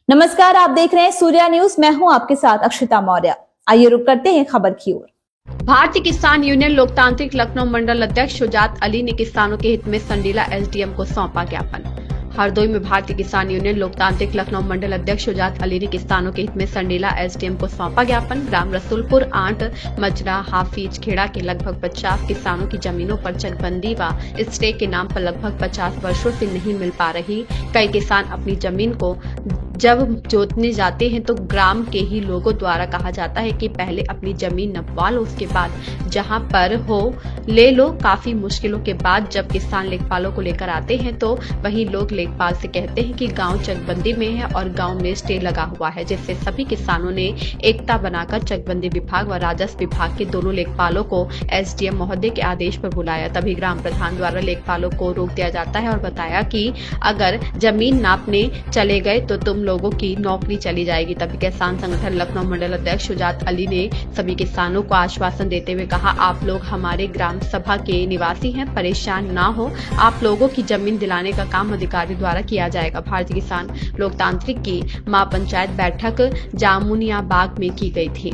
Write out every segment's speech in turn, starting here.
नमस्कार, आप देख रहे हैं सूर्या न्यूज। मैं हूं आपके साथ अक्षिता मौर्य। आइए रुक करते हैं खबर की ओर। भारतीय किसान यूनियन लोकतांत्रिक लखनऊ मंडल अध्यक्ष शुजात अली ने किसानों के हित में संडीला एसडीएम को सौंपा ज्ञापन। हरदोई में भारतीय किसान यूनियन लोकतांत्रिक लखनऊ मंडल अध्यक्ष शुजात अली ने किसानों के हित में संडीला एसडीएम को सौंपा ज्ञापन। ग्राम रसूलपुर आंट मजरा हाफिज खेड़ा के लगभग 50 किसानों की जमीनों पर चकबंदी व स्टे के नाम पर लगभग 50 वर्षों से नहीं मिल पा रही। कई किसान अपनी जमीन को जब जोतने जाते हैं तो ग्राम के ही लोगों द्वारा कहा जाता है कि पहले अपनी जमीन नपवा लो, उसके बाद जहां पर हो ले लो। काफी मुश्किलों के बाद जब किसान लेखपालों को लेकर आते हैं तो वही लोग लेखपाल से कहते हैं कि गांव चकबंदी में है और गांव में स्टे लगा हुआ है, जिससे सभी किसानों ने एकता बनाकर चकबंदी विभाग व राजस्व विभाग के दोनों लेखपालों को एसडीएम महोदय के आदेश पर बुलाया। तभी ग्राम प्रधान द्वारा लेखपालों को रोक दिया जाता है और बताया कि अगर जमीन नापने चले गए तो तुम लोगों की नौकरी चली जाएगी। तभी किसान संगठन लखनऊ मंडल अध्यक्ष शुजात अली ने सभी किसानों को आश्वासन देते हुए कहा, आप लोग हमारे ग्राम सभा के निवासी हैं, परेशान ना हो। आप लोगों की जमीन दिलाने का काम अधिकारी द्वारा किया जाएगा। भारतीय किसान लोकतांत्रिक की महापंचायत बैठक जामुनिया बाग में की गई थी।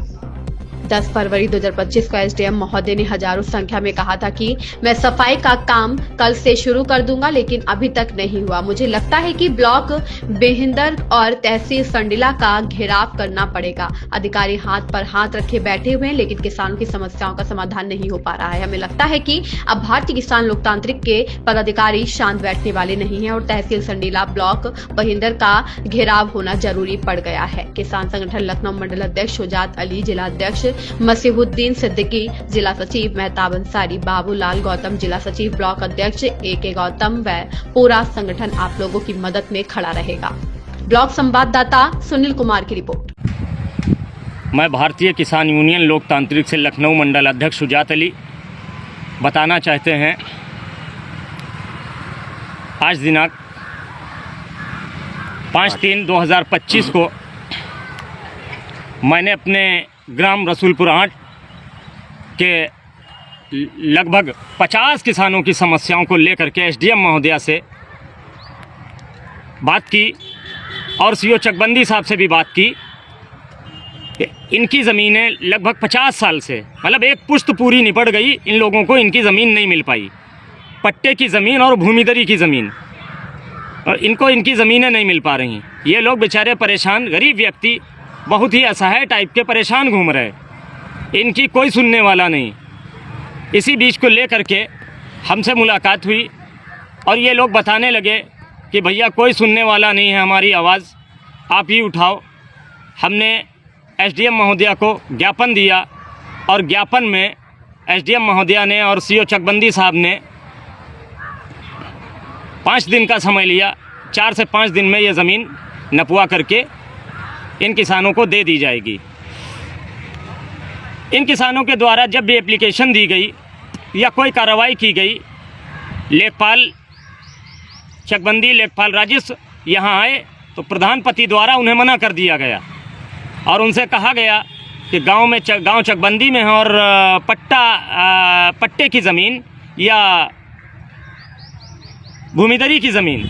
10 फरवरी 2025 को एसडीएम महोदय ने हजारों संख्या में कहा था कि मैं सफाई का काम कल से शुरू कर दूंगा, लेकिन अभी तक नहीं हुआ। मुझे लगता है कि ब्लॉक बेहिंदर और तहसील संडीला का घेराव करना पड़ेगा। अधिकारी हाथ पर हाथ रखे बैठे हुए हैं, लेकिन किसानों की समस्याओं का समाधान नहीं हो पा रहा है। हमें लगता है कि अब भारतीय किसान लोकतांत्रिक के पदाधिकारी शांत बैठने वाले नहीं है और तहसील संडीला ब्लॉक बेहिंदर का घेराव होना जरूरी पड़ गया है। किसान संगठन लखनऊ मंडल अध्यक्ष शुजात अली, जिला अध्यक्ष मसीहुद्दीन सिद्दीकी, जिला सचिव मेहताब अंसारी, बाबूलाल गौतम, जिला सचिव ब्लॉक अध्यक्ष AK गौतम व पूरा संगठन आप लोगों की मदद में खड़ा रहेगा। ब्लॉक संवाददाता सुनील कुमार की रिपोर्ट। मैं भारतीय किसान यूनियन लोकतांत्रिक से लखनऊ मंडल अध्यक्ष शुजात अली बताना चाहते हैं, आज दिनांक 5/3/2025 को मैंने अपने ग्राम रसूलपुर आंट के लगभग 50 किसानों की समस्याओं को लेकर के एसडीएम महोदया से बात की और सीओ चकबंदी साहब से भी बात की। इनकी ज़मीनें लगभग 50 साल से, मतलब एक पुश्त पूरी निपट गई, इन लोगों को इनकी ज़मीन नहीं मिल पाई। पट्टे की ज़मीन और भूमिदरी की ज़मीन, और इनको इनकी ज़मीनें नहीं मिल पा रही। ये लोग बेचारे परेशान, गरीब व्यक्ति बहुत ही असहाय टाइप के परेशान घूम रहे, इनकी कोई सुनने वाला नहीं। इसी बीच को लेकर के हमसे मुलाकात हुई और ये लोग बताने लगे कि भैया कोई सुनने वाला नहीं है, हमारी आवाज़ आप ही उठाओ। हमने एसडीएम महोदया को ज्ञापन दिया और ज्ञापन में एसडीएम महोदया ने और सीओ चकबंदी साहब ने 5 दिन का समय लिया। 4 से 5 दिन में ये ज़मीन नपवा करके इन किसानों को दे दी जाएगी। इन किसानों के द्वारा जब भी एप्लीकेशन दी गई या कोई कार्रवाई की गई, लेखपाल चकबंदी, लेखपाल राजस्व यहाँ आए तो प्रधानपति द्वारा उन्हें मना कर दिया गया और उनसे कहा गया कि गांव चकबंदी में है और पट्टे की ज़मीन या भूमिदरी की ज़मीन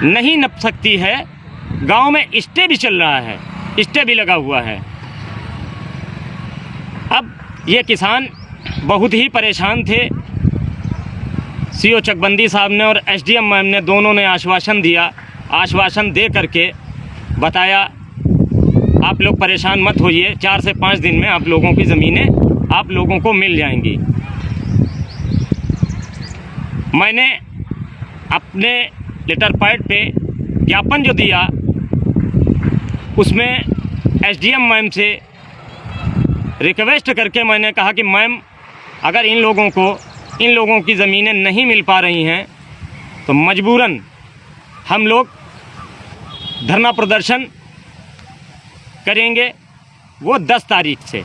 नहीं नप सकती है। गांव में स्टे भी चल रहा है, स्टे भी लगा हुआ है। अब ये किसान बहुत ही परेशान थे। सीओ चकबंदी साहब ने और एसडीएम मैम ने दोनों ने आश्वासन दिया। आश्वासन दे करके बताया, आप लोग परेशान मत होइए, 4 से 5 दिन में आप लोगों की ज़मीनें आप लोगों को मिल जाएंगी। मैंने अपने लेटर पैड पे ज्ञापन जो दिया उसमें एसडीएम मैम से रिक्वेस्ट करके मैंने कहा कि मैम, अगर इन लोगों की ज़मीनें नहीं मिल पा रही हैं तो मजबूरन हम लोग धरना प्रदर्शन करेंगे, वो 10 तारीख से,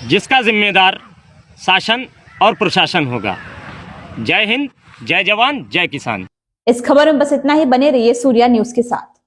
जिसका जिम्मेदार शासन और प्रशासन होगा। जय हिंद, जय जवान, जय किसान। इस खबर में बस इतना ही। बने रहिए सूर्या न्यूज के साथ।